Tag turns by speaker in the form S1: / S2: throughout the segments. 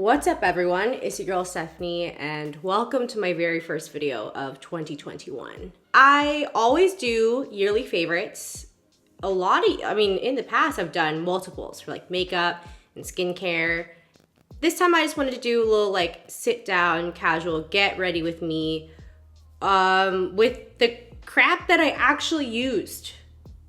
S1: What's up everyone, it's your girl Stephanie and welcome to my very first video of 2021. I always do yearly favorites. In the past I've done multiples for like makeup and skincare. This time I just wanted to do a little like sit down, casual, get ready with me with the crap that I actually used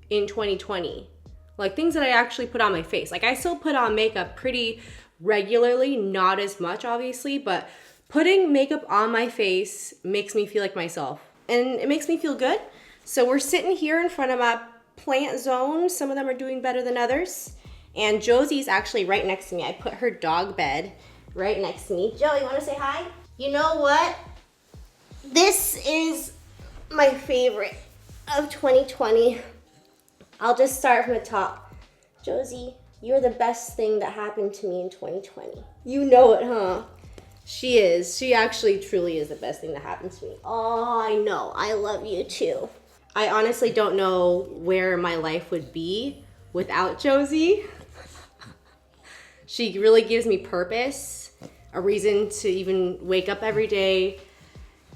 S1: in 2020. Like things that I actually put on my face. Like I still put on makeup pretty regularly, not as much obviously, but putting makeup on my face makes me feel like myself and it makes me feel good. So we're sitting here in front of my plant zone. Some of them are doing better than others. And Josie's actually right next to me. I put her dog bed right next to me. Joey, you wanna say hi? You know what? This is my favorite of 2020. I'll just start from the top. Josie, you're the best thing that happened to me in 2020. You know it, huh? She is. She actually truly is the best thing that happened to me. Oh, I know. I love you too. I honestly don't know where my life would be without Josie. She really gives me purpose, a reason to even wake up every day.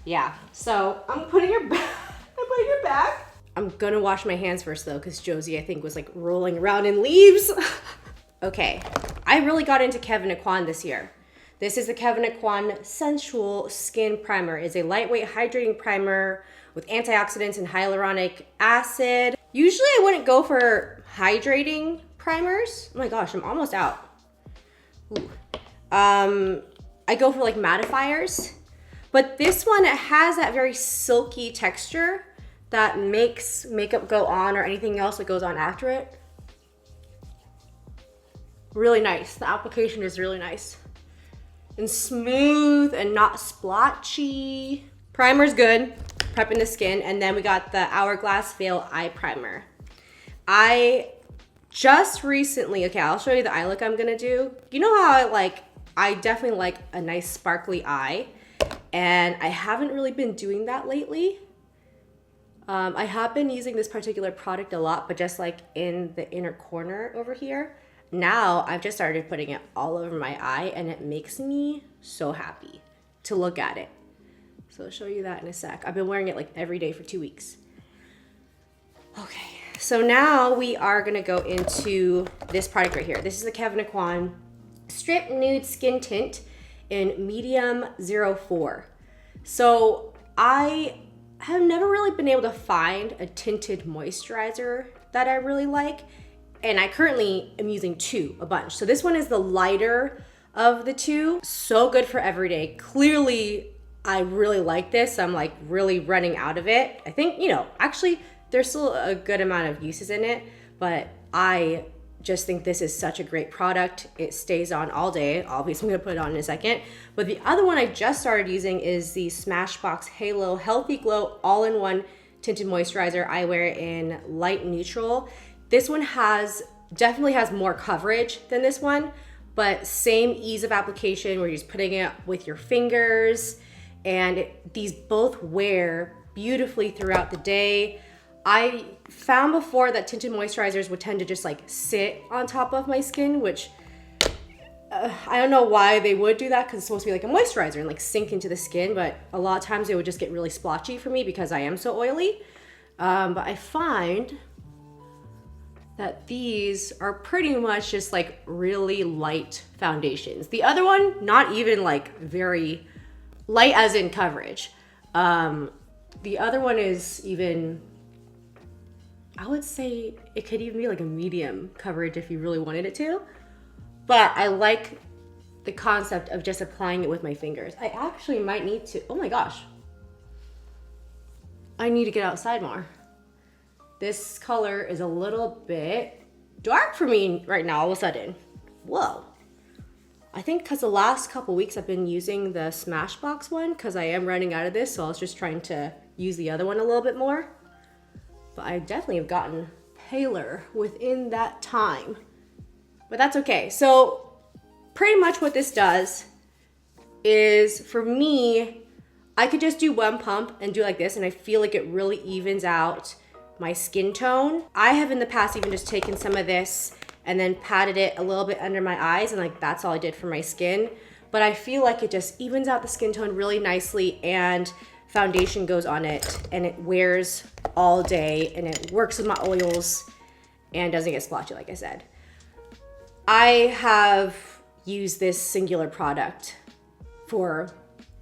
S1: Yeah, so I'm putting her back. I'm gonna wash my hands first though, because Josie, I think, was like rolling around in leaves. Okay, I really got into Kevyn this year. This is the Kevyn Sensual Skin Primer. It's a lightweight hydrating primer with antioxidants and hyaluronic acid. Usually I wouldn't go for hydrating primers. Oh my gosh, I'm almost out. Ooh. I go for like mattifiers, but this one, it has that very silky texture that makes makeup go on or anything else that goes on after it. Really nice. The application is really nice and smooth and not splotchy. Primer's good, prepping the skin. And then we got the Hourglass Veil Eye Primer. I just recently, okay, I'll show you the eye look I'm gonna do. You know how I definitely like a nice sparkly eye, and I haven't really been doing that lately. I have been using this particular product a lot, but just like in the inner corner over here. Now I've just started putting it all over my eye and it makes me so happy to look at it. So I'll show you that in a sec. I've been wearing it like every day for 2 weeks. Okay, so now we are gonna go into this product right here. This is the Kevyn Strip Nude Skin Tint in medium 04. So I have never really been able to find a tinted moisturizer that I really like. And I currently am using a bunch. So this one is the lighter of the two. So good for everyday. Clearly, I really like this. I'm like really running out of it. I think, actually there's still a good amount of uses in it, but I just think this is such a great product. It stays on all day. Obviously, I'm gonna put it on in a second. But the other one I just started using is the Smashbox Halo Healthy Glow All-in-One Tinted Moisturizer. I wear it in light neutral. This one definitely has more coverage than this one, but same ease of application where you're just putting it with your fingers, and these both wear beautifully throughout the day. I found before that tinted moisturizers would tend to just like sit on top of my skin, which I don't know why they would do that, because it's supposed to be like a moisturizer and like sink into the skin, but a lot of times it would just get really splotchy for me because I am so oily. But I find that these are pretty much just like really light foundations. The other one, not even like very light as in coverage. The other one is even, I would say it could even be like a medium coverage if you really wanted it to. But I like the concept of just applying it with my fingers. I actually might need to, oh my gosh. I need to get outside more. This color is a little bit dark for me right now all of a sudden. Whoa. I think because the last couple weeks I've been using the Smashbox one because I am running out of this, so I was just trying to use the other one a little bit more. But I definitely have gotten paler within that time. But that's okay. So pretty much what this does is, for me, I could just do one pump and do like this, and I feel like it really evens out my skin tone. I have in the past even just taken some of this and then patted it a little bit under my eyes, and like that's all I did for my skin. but I feel like it just evens out the skin tone really nicely, and foundation goes on it and it wears all day and it works with my oils and doesn't get splotchy, like I said. I have used this singular product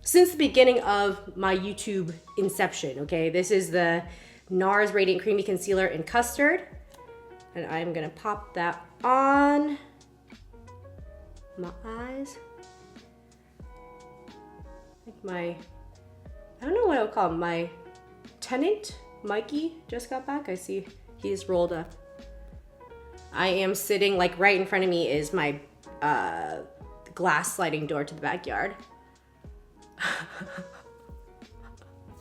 S1: since the beginning of my YouTube inception, okay? This is the NARS Radiant Creamy Concealer in Custard, and I'm gonna pop that on my eyes. I don't know what I would call him, my tenant, Mikey, just got back. I see he's rolled up. I am sitting, like right in front of me is my glass sliding door to the backyard.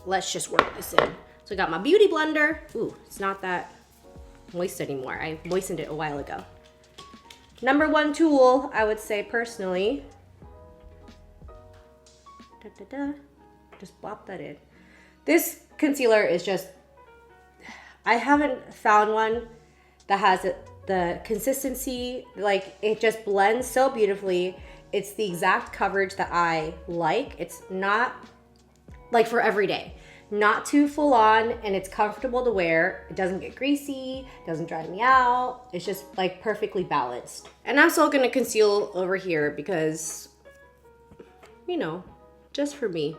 S1: Let's just work this in. So I got my beauty blender. Ooh, it's not that moist anymore. I moistened it a while ago. Number one tool, I would say personally. Just plop that in. This concealer is just, I haven't found one that has the consistency, like it just blends so beautifully. It's the exact coverage that I like. It's not like for every day, not too full on, and it's comfortable to wear. It doesn't get greasy, doesn't dry me out. It's just like perfectly balanced. And I'm still gonna conceal over here because, you know, just for me,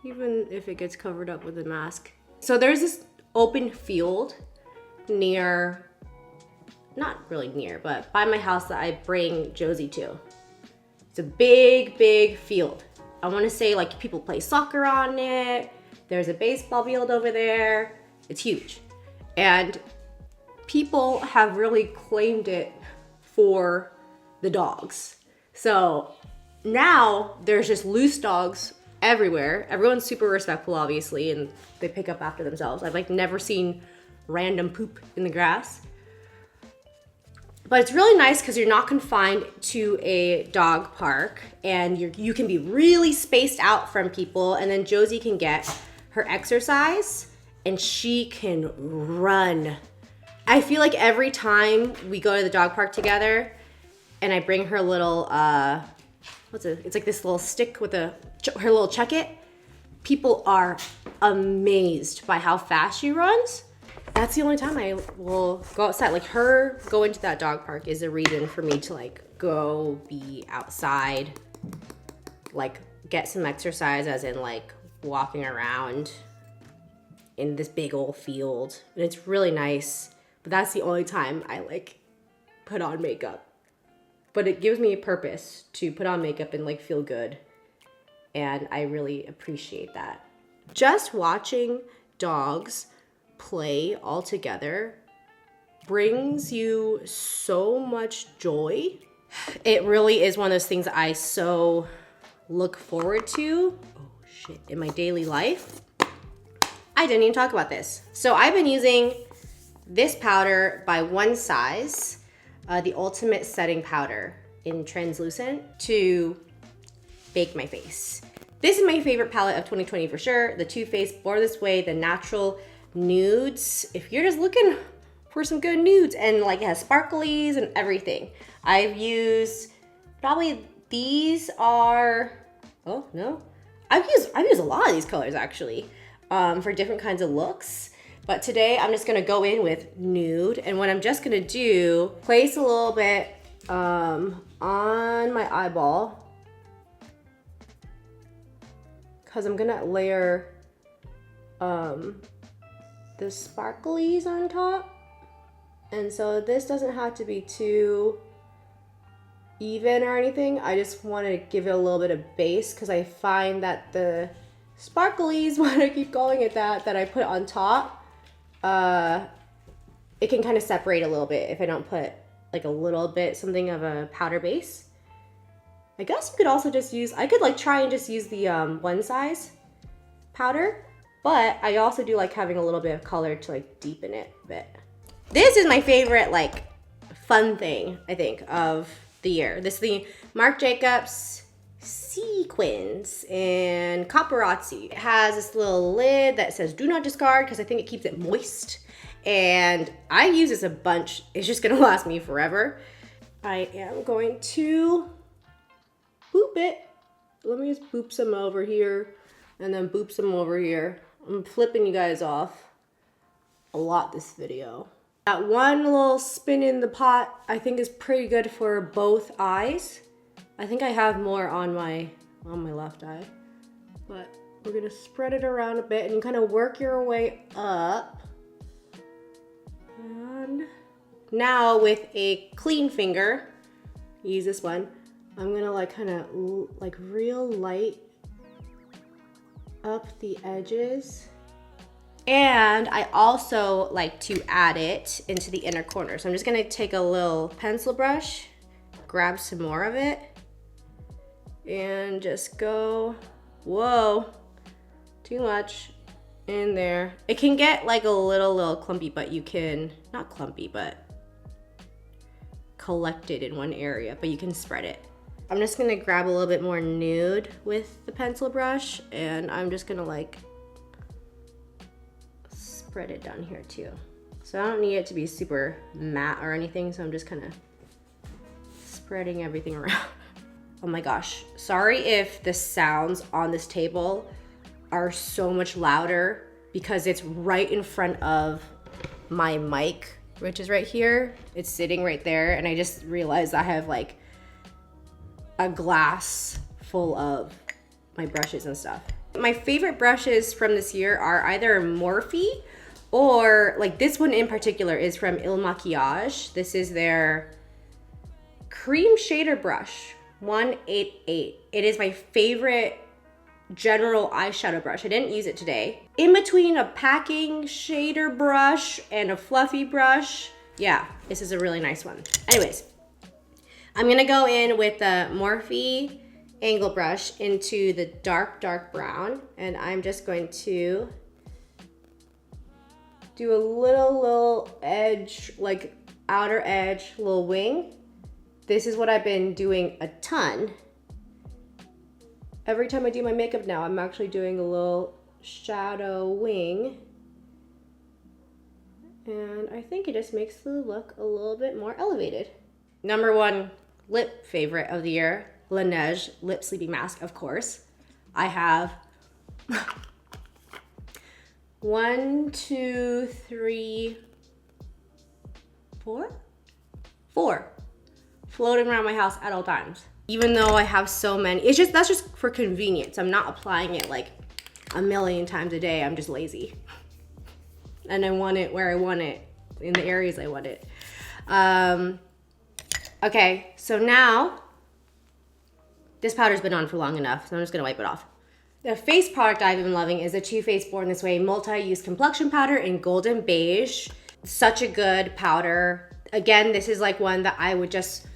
S1: even if it gets covered up with a mask. So there's this open field near, not really near, but by my house that I bring Josie to. It's a big, big field. I wanna say like people play soccer on it. There's a baseball field over there. It's huge. And people have really claimed it for the dogs. So now there's just loose dogs everywhere. Everyone's super respectful, obviously, and they pick up after themselves. I've like never seen random poop in the grass. But it's really nice because you're not confined to a dog park, and you can be really spaced out from people, and then Josie can get her exercise and she can run. I feel like every time we go to the dog park together and I bring her little, it's like this little stick with her little Chuck-It, people are amazed by how fast she runs. That's the only time I will go outside. Like her going to that dog park is a reason for me to like go be outside, like get some exercise, as in like walking around in this big old field. And it's really nice, but that's the only time I like put on makeup. But it gives me a purpose to put on makeup and like feel good. And I really appreciate that. Just watching dogs play all together brings you so much joy. It really is one of those things I so look forward to. Oh shit, in my daily life. I didn't even talk about this. So I've been using this powder by One Size, the Ultimate Setting Powder in Translucent, to bake my face. This is my favorite palette of 2020 for sure. The Too Faced Born This Way, the Natural Nudes. If you're just looking for some good nudes, and like it has sparklies and everything. I've used probably these are, oh no. I've used a lot of these colors actually for different kinds of looks. But today I'm just gonna go in with Nude, and what I'm just gonna do, place a little bit on my eyeball, because I'm gonna layer the sparklies on top. And so this doesn't have to be too even or anything. I just want to give it a little bit of base, because I find that the sparklies, when I keep going at that I put on top, it can kind of separate a little bit if I don't put like a little bit something of a powder base. I guess you could also just use, I could like try and just use the One Size powder, but I also do like having a little bit of color to like deepen it a bit. This is my favorite like fun thing, I think, of the year. This is the Marc Jacobs See-Quins in Copperazzi. It has this little lid that says do not discard, because I think it keeps it moist. And I use this a bunch. It's just gonna last me forever. I am going to boop it. Let me just boop some over here and then boop some over here. I'm flipping you guys off a lot this video. That one little spin in the pot I think is pretty good for both eyes. I think I have more on my left eye, but we're gonna spread it around a bit and kind of work your way up. And now with a clean finger, use this one, I'm gonna like kind of like real light up the edges. And I also like to add it into the inner corner. So I'm just gonna take a little pencil brush, grab some more of it, and just go, whoa, too much in there. It can get like a little clumpy, but you can, not clumpy, but collected in one area, but you can spread it. I'm just gonna grab a little bit more nude with the pencil brush, and I'm just gonna like spread it down here too. So I don't need it to be super matte or anything, so I'm just kind of spreading everything around. Oh my gosh, sorry if the sounds on this table are so much louder because it's right in front of my mic, which is right here. It's sitting right there, and I just realized I have like a glass full of my brushes and stuff. My favorite brushes from this year are either Morphe or like this one in particular is from Il Makiage. This is their cream shader brush, 188. It is my favorite general eyeshadow brush. I didn't use it today. In between a packing shader brush and a fluffy brush, yeah, this is a really nice one. Anyways, I'm gonna go in with the Morphe angle brush into the dark brown, and I'm just going to do a little edge, like outer edge, little wing. This is what I've been doing a ton. Every time I do my makeup now, I'm actually doing a little shadow wing. And I think it just makes the look a little bit more elevated. Number one lip favorite of the year, Laneige Lip Sleeping Mask, of course. I have 1, 2, 3, 4 floating around my house at all times. Even though I have so many, that's just for convenience. I'm not applying it like a million times a day. I'm just lazy. And I want it where I want it, in the areas I want it. Okay, so now, this powder's been on for long enough, so I'm just gonna wipe it off. The face product I've been loving is the Too Faced Born This Way Multi-Use Complexion Powder in Golden Beige. Such a good powder. Again, this is like one that I would just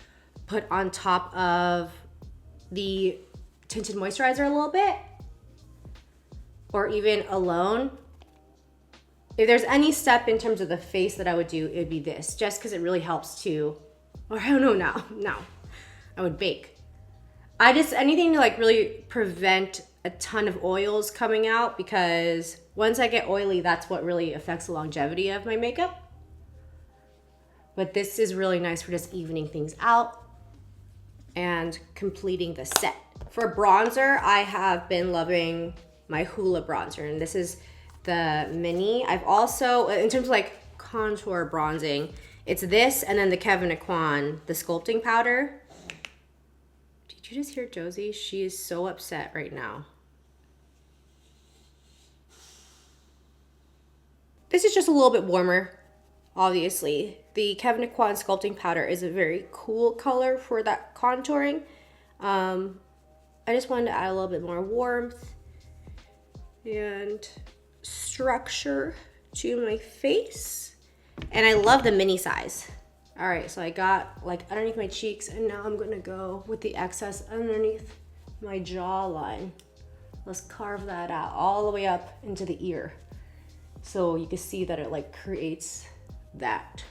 S1: put on top of the tinted moisturizer a little bit, or even alone. If there's any step in terms of the face that I would do, it would be this, just because it really helps to, or I don't know now, no, I would bake. Anything to like really prevent a ton of oils coming out, because once I get oily, that's what really affects the longevity of my makeup. But this is really nice for just evening things out and completing the set. For bronzer, I have been loving my Hoola bronzer, and this is the mini. I've also, in terms of like contour bronzing, it's this and then the Kevyn Aucoin, the sculpting powder. Did you just hear Josie? She is so upset right now. This is just a little bit warmer, obviously. The Kevyn Aucoin sculpting powder is a very cool color for that contouring. I just wanted to add a little bit more warmth and structure to my face. And I love the mini size. All right, so I got like underneath my cheeks, and now I'm gonna go with the excess underneath my jawline. Let's carve that out all the way up into the ear, so you can see that it like creates that.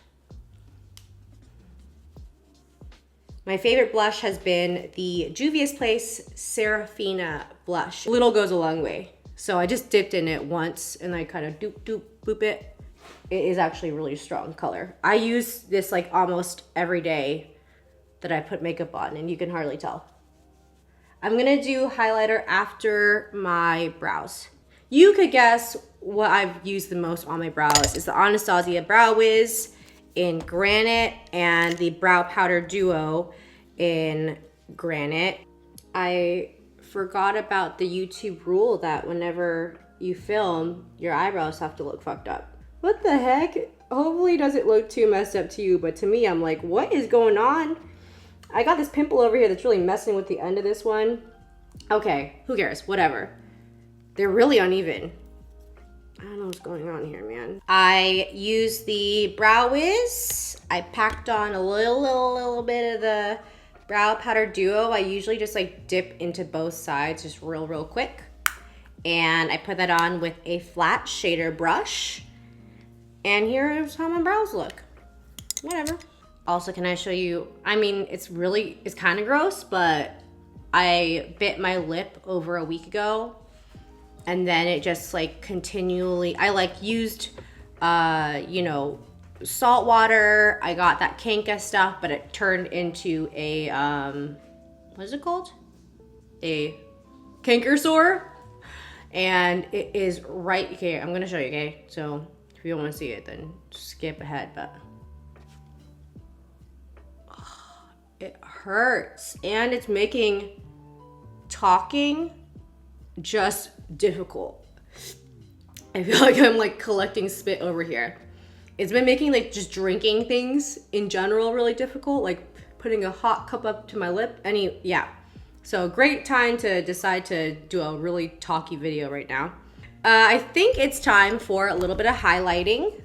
S1: My favorite blush has been the Juvia's Place Serafina blush. Little goes a long way. So I just dipped in it once and I kind of doop, doop, boop it. It is actually a really strong color. I use this like almost every day that I put makeup on, and you can hardly tell. I'm gonna do highlighter after my brows. You could guess what I've used the most on my brows is the Anastasia Brow Wiz in Granite and the Brow Powder Duo in Granite. I forgot about the YouTube rule that whenever you film, your eyebrows have to look fucked up. What the heck? Hopefully it doesn't look too messed up to you, but to me, I'm like, what is going on? I got this pimple over here that's really messing with the end of this one. Okay, who cares? Whatever. They're really uneven. I don't know what's going on here, man. I used the Brow Wiz. I packed on a little bit of the Brow Powder Duo. I usually just like dip into both sides just real quick. And I put that on with a flat shader brush. And here's how my brows look. Whatever. Also, can I show you, I mean, it's kind of gross, but I bit my lip over a week ago. And then it just like continually, I like used, you know, salt water. I got that Kanka stuff, but it turned into a, what is it called? A canker sore. And it is right, okay, I'm gonna show you, okay? So if you don't wanna see it, then skip ahead, but. It hurts. And it's making talking just difficult. I feel like I'm like collecting spit over here. It's been making like just drinking things in general really difficult, like putting a hot cup up to my lip. Yeah. So great time to decide to do a really talky video right now. I think it's time for a little bit of highlighting.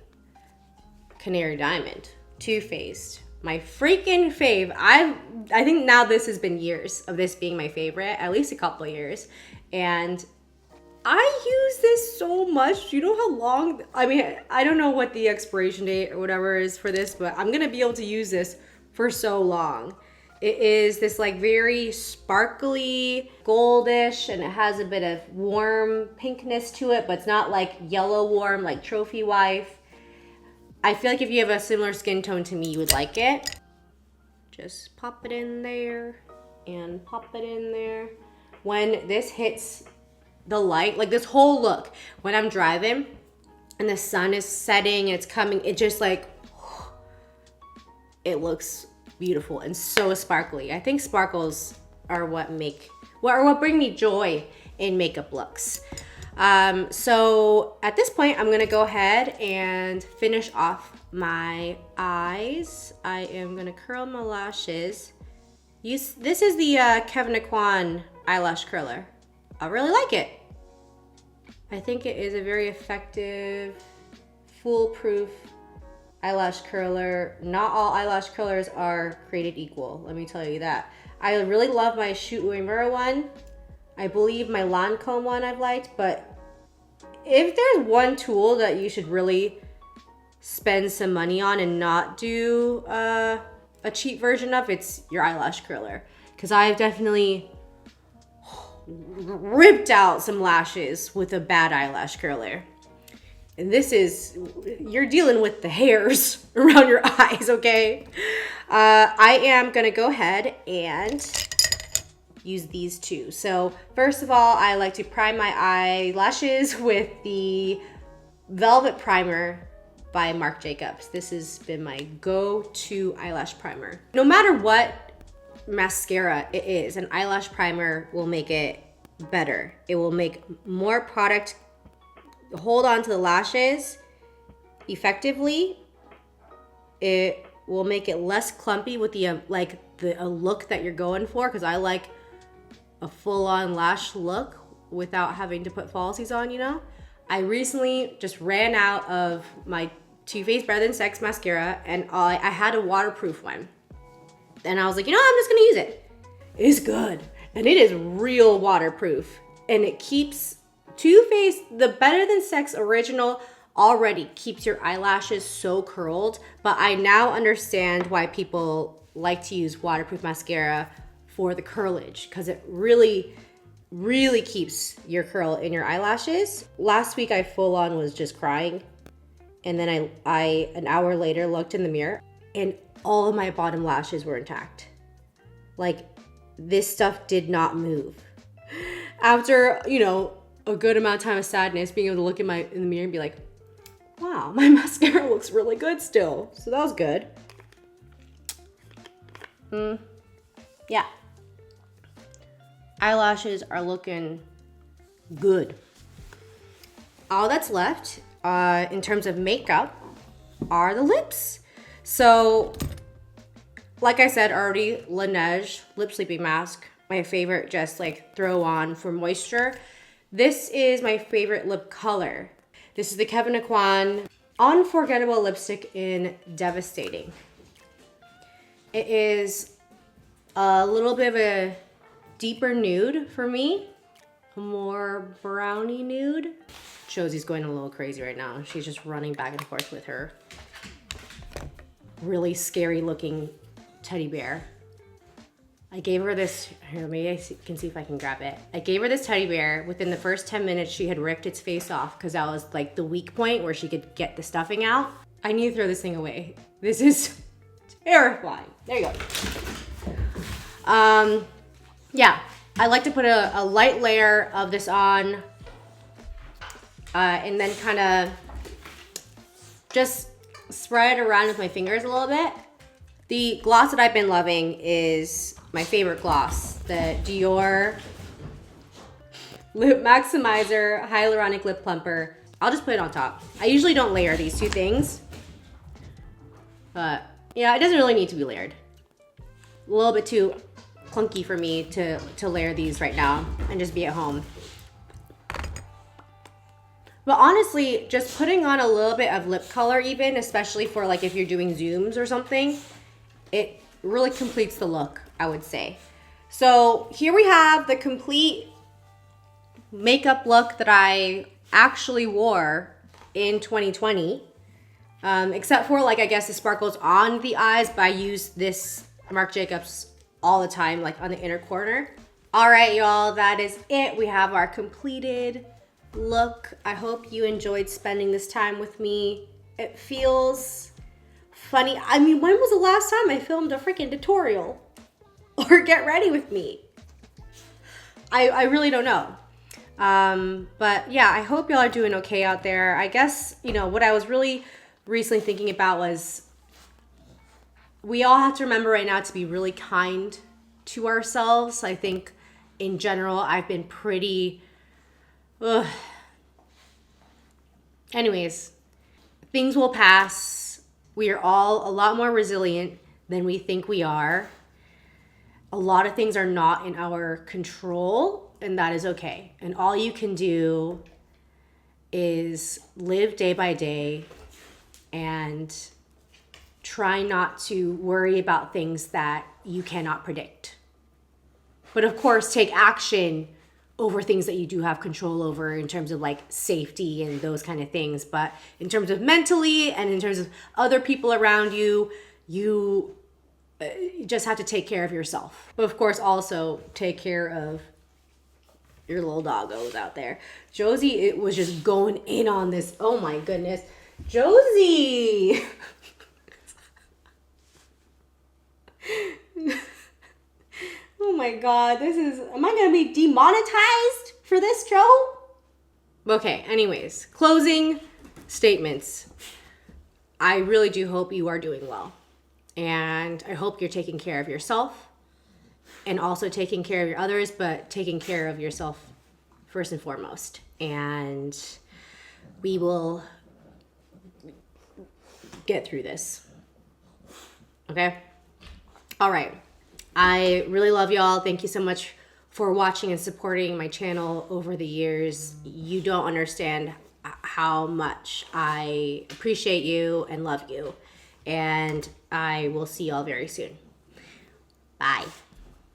S1: Canary Diamond, Too Faced. My freaking fave. I think now this has been years of this being my favorite, at least a couple of years. And I use this so much. You know how long, I mean, I don't know what the expiration date or whatever is for this, but I'm gonna be able to use this for so long. It is this like very sparkly goldish, and it has a bit of warm pinkness to it, but it's not like yellow warm like Trophy Wife. I feel like if you have a similar skin tone to me, you would like it. Just pop it in there and pop it in there. When this hits the light, like this whole look, when I'm driving and the sun is setting and it's coming, it just like, it looks beautiful and so sparkly. I think sparkles are what bring me joy in makeup looks. So at this point, I'm gonna go ahead and finish off my eyes. I am gonna curl my lashes. This is the Kevyn Aucoin eyelash curler. I really like it. I think it is a very effective, foolproof eyelash curler. Not all eyelash curlers are created equal, let me tell you that. I really love my Shoot Uemura one. I believe my Lancome one I've liked, but if there's one tool that you should really spend some money on and not do a cheap version of, it's your eyelash curler. Because I've definitely ripped out some lashes with a bad eyelash curler. And this is, you're dealing with the hairs around your eyes, okay? I am gonna go ahead and use these two. So first of all, I like to prime my eyelashes with the Velvet Primer by Marc Jacobs. This has been my go-to eyelash primer. No matter what mascara it is, an eyelash primer will make it better. It will make more product hold on to the lashes effectively. It will make it less clumpy with the look that you're going for, because I like a full-on lash look without having to put falsies on, you know? I recently just ran out of my Too Faced Better Than Sex mascara, and I had a waterproof one. And I was like, you know, I'm just gonna use it. It's good. And it is real waterproof. And it keeps Too Faced, the Better Than Sex original already keeps your eyelashes so curled, but I now understand why people like to use waterproof mascara for the curlage, because it really keeps your curl in your eyelashes. Last week I full on was just crying, and then I an hour later looked in the mirror and all of my bottom lashes were intact. Like this stuff did not move. After, you know, a good amount of time of sadness, being able to look in the mirror and be like, wow, my mascara looks really good still. So that was good. Yeah. Eyelashes are looking good. All that's left in terms of makeup are the lips. So, like I said already, Laneige lip sleeping mask. My favorite, just like throw on for moisture. This is my favorite lip color. This is the Kevyn Aucoin Unforgettable Lipstick in Devastating. It is a little bit of a deeper nude for me. A more brownie nude. Josie's going a little crazy right now. She's just running back and forth with her really scary looking teddy bear. I gave her this, here, maybe I can see if I can grab it. I gave her this teddy bear. Within the first 10 minutes, she had ripped its face off because that was like the weak point where she could get the stuffing out. I need to throw this thing away. This is terrifying. There you go. Yeah, I like to put a light layer of this on and then kind of just spread it around with my fingers a little bit. The gloss that I've been loving is my favorite gloss, the Dior Lip Maximizer Hyaluronic Lip Plumper. I'll just put it on top. I usually don't layer these two things, but yeah, it doesn't really need to be layered. A little bit too clunky for me to layer these right now and just be at home. But honestly, just putting on a little bit of lip color even, especially for like if you're doing zooms or something, it really completes the look, I would say. So here we have the complete makeup look that I actually wore in 2020. Except for like, I guess the sparkles on the eyes, but I use this Marc Jacobs all the time, like on the inner corner. All right, y'all, that is it. We have our completed look. I hope you enjoyed spending this time with me. It feels funny. I mean, when was the last time I filmed a freaking tutorial or get ready with me? I really don't know. But yeah, I hope y'all are doing okay out there. I guess, you know, what I was really recently thinking about was we all have to remember right now to be really kind to ourselves. I think in general, I've been pretty, anyways, things will pass. We are all a lot more resilient than we think we are. A lot of things are not in our control, and that is okay. And all you can do is live day by day and try not to worry about things that you cannot predict. But of course, take action over things that you do have control over in terms of like safety and those kind of things. But in terms of mentally and in terms of other people around you, you just have to take care of yourself. But of course, also take care of your little doggos out there. Josie, it was just going in on this. Oh my goodness. Josie! Oh my god, am I gonna be demonetized for this, Joe? Okay, anyways, closing statements. I really do hope you are doing well. And I hope you're taking care of yourself and also taking care of your others, but taking care of yourself first and foremost. And we will get through this. Okay? All right. I really love y'all. Thank you so much for watching and supporting my channel over the years. You don't understand how much I appreciate you and love you. And I will see y'all very soon. Bye.